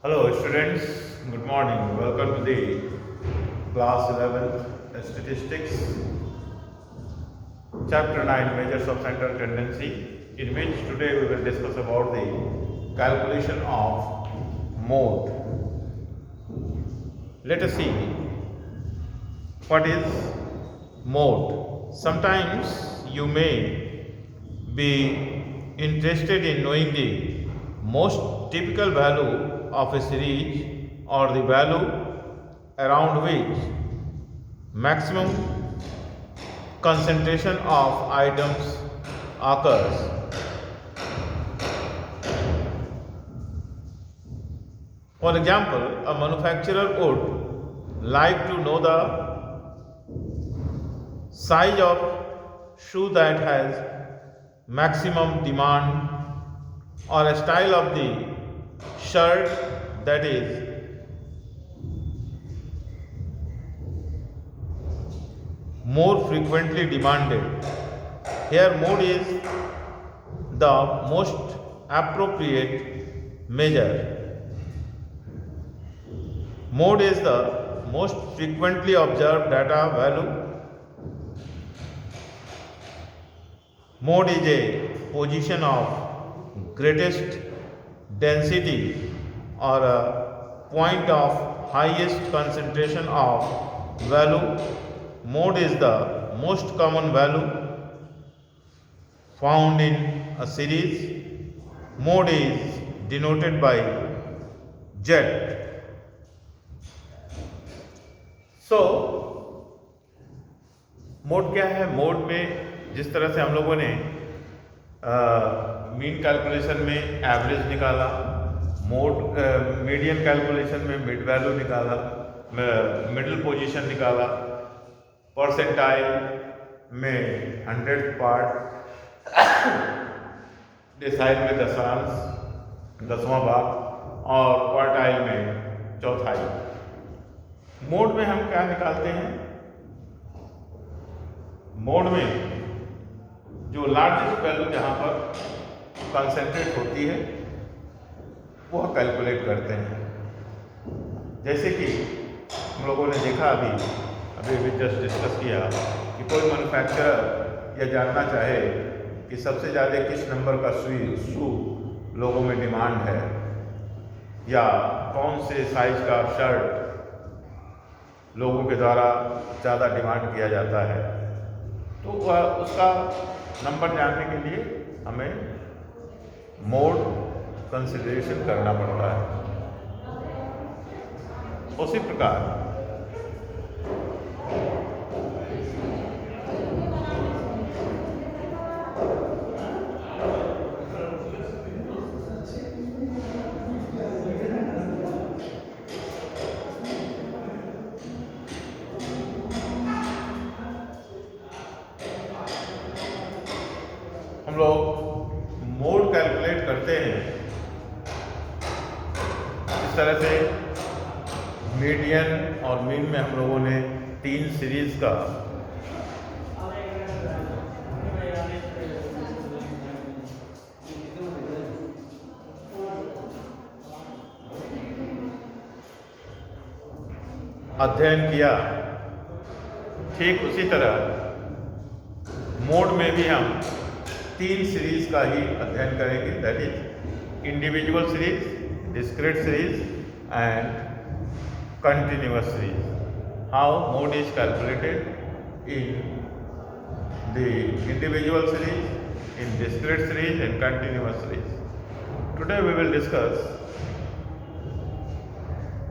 Hello students, good morning. Welcome to the class 11th Statistics, chapter 9 Measures of Central Tendency, in which today we will discuss about the calculation of mode. Let us see what is mode. Sometimes you may be interested in knowing the most typical value of a series or the value around which maximum concentration of items occurs. For example, a manufacturer would like to know the size of shoe that has maximum demand, or a style of the shirt that is more frequently demanded. Here, mode is the most appropriate measure. Mode is the most frequently observed data value. Mode is a position of greatest density or a point of highest concentration of value. Mode is the most common value found in a series. Mode is denoted by Z. Mode क्या है? Mode में जिस तरह से हम लोगों ने mean calculation में एवरेज निकाला, मोड मीडियन कैलकुलेशन में मिड वैल्यू निकाला, मिडिल पोजीशन निकाला, परसेंटाइल में 100th पार्ट, डेसाइल में दशांश, 10वां भाग और क्वार्टाइल में चौथाई। मोड में हम क्या निकालते हैं? मोड में जो लार्जेस्ट वैल्यू जहाँ पर कंसेंट्रेट होती है वह कैलकुलेट करते हैं। जैसे कि हम लोगों ने देखा अभी जस्ट डिस्कस किया कि कोई मैन्युफैक्चरर यह जानना चाहे कि सबसे ज़्यादा किस नंबर का शू लोगों में डिमांड है या कौन से साइज का शर्ट लोगों के द्वारा ज़्यादा डिमांड किया जाता है, तो उसका नंबर जानने के लिए हमें मोड कंसिडरेशन करना पड़ता है। उसी प्रकार हम लोग मोड कैलकुलेट करते हैं इस तरह से। मीडियन और मीन में हम लोगों ने 3 सीरीज का अध्ययन किया। ठीक उसी तरह मोड में भी हम 3 सीरीज का ही अध्ययन करेंगे, that is individual series, discrete series and continuous series. How mode is calculated in the individual series, in discrete series and continuous series. Today we will discuss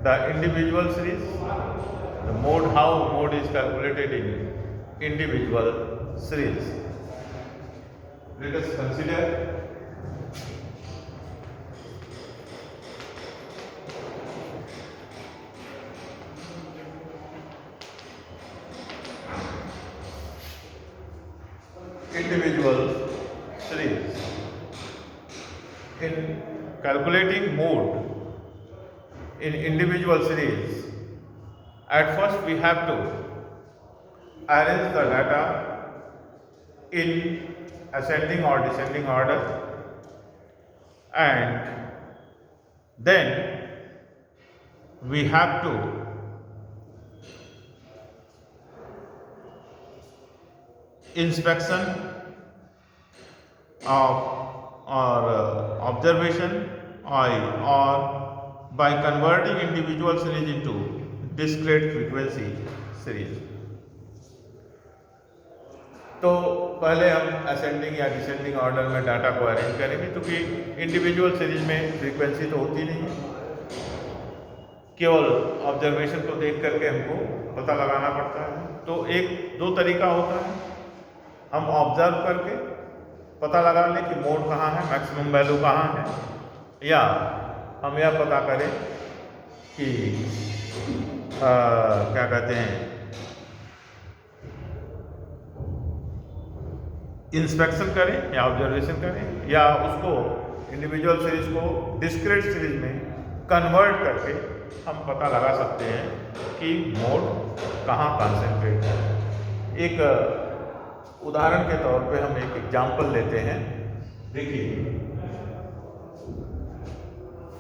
the individual series, the mode, how mode is calculated in individual series. Let us consider individual series. In calculating mode in individual series, at first we have to arrange the data in ascending or descending order, and then we have to inspection of or observation or by converting individual series into discrete frequency series. तो पहले हम ascending या descending order में data को arrange करेंगे, क्योंकि individual series में frequency तो होती नहीं है, केवल ऑब्जर्वेशन को देख करके हमको पता लगाना पड़ता है। तो एक दो तरीका होता है, हम ऑब्जर्व करके पता लगा लें कि मोड कहाँ है, मैक्सिमम वैल्यू कहाँ है, या हम यह पता करें कि क्या कहते हैं, इंस्पेक्शन करें या ऑब्जर्वेशन करें, या उसको इंडिविजुअल सीरीज को डिस्क्रीट सीरीज में कन्वर्ट करके हम पता लगा सकते हैं कि मोड कहाँ कॉन्सेंट्रेट है। एक उदाहरण के तौर पे हम एक एग्जांपल लेते हैं। देखिए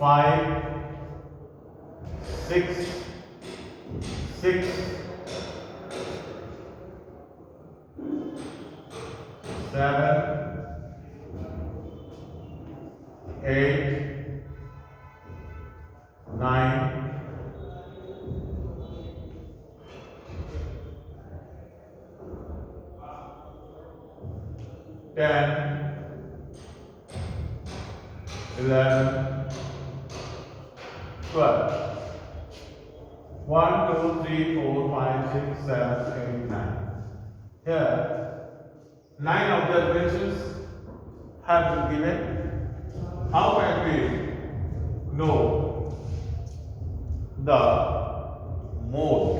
5 6 6 7 8 9 10 11 12 1 2 3 4 5 6 7 8 9. Here 9 observations have been given. How can we know the mode?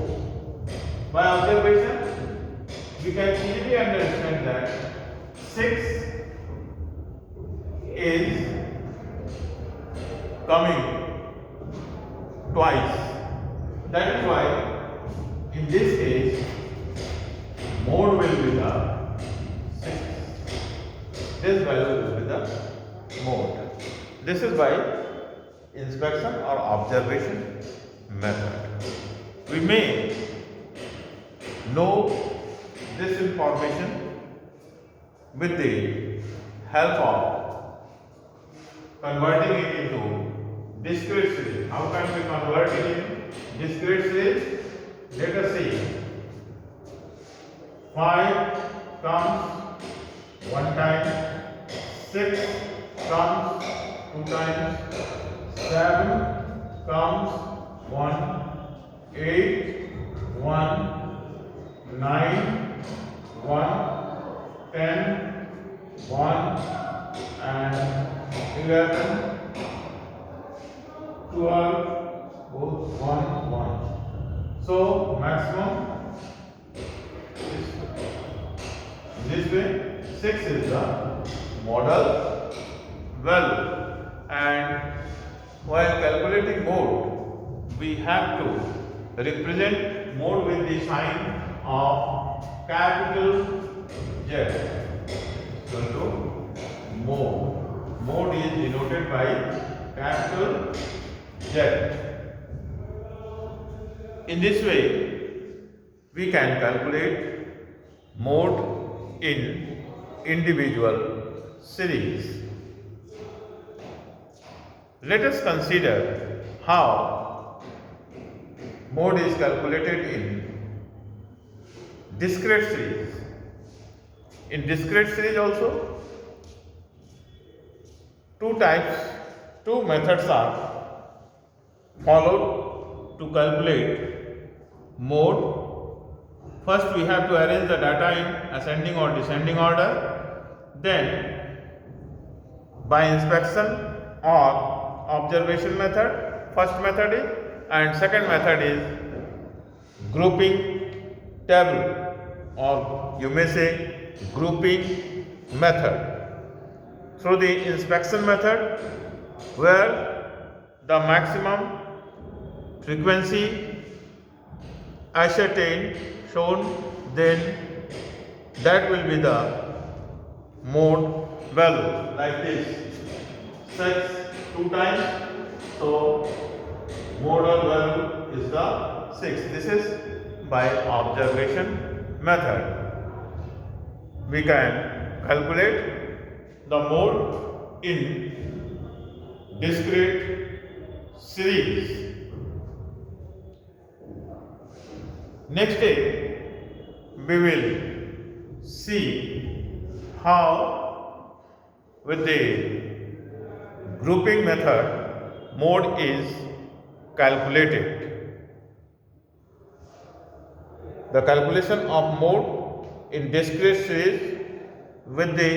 By observation, we can easily understand that 6 is coming twice. That is why in this case mode will be the 6. This value will be the mode. This is by inspection or observation method. We may know this information with the help of converting it into discrete series. How can we convert it in discrete series? Let us see. 5 comes one time, 6 comes 2 times, 7 comes 1, 8 1, 9 1, 10 1, and 11 12 both 1 1. So maximum this way 6 is the model value, and while calculating mode we have to represent mode with the sign of capital Z equal to mode. Mode is denoted by capital Z. In this way we can calculate mode in individual series. Let us consider how mode is calculated in discrete series. In discrete series also two methods are followed to calculate mode. First we have to arrange the data in ascending or descending order, then by inspection or observation method, first method is, and second method is grouping table, or you may say grouping method. Through the inspection method, where the maximum frequency ascertained shown, then that will be the mode value, like this 6 2 times, so modal value is the 6. This is by observation method. We can calculate the mode in discrete series. Next day, we will see how with the grouping method mode is calculated. The calculation of mode in discrete series with the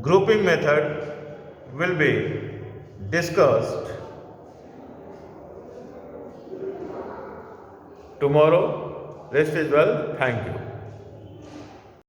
grouping method will be discussed tomorrow. Rest is well. Thank you.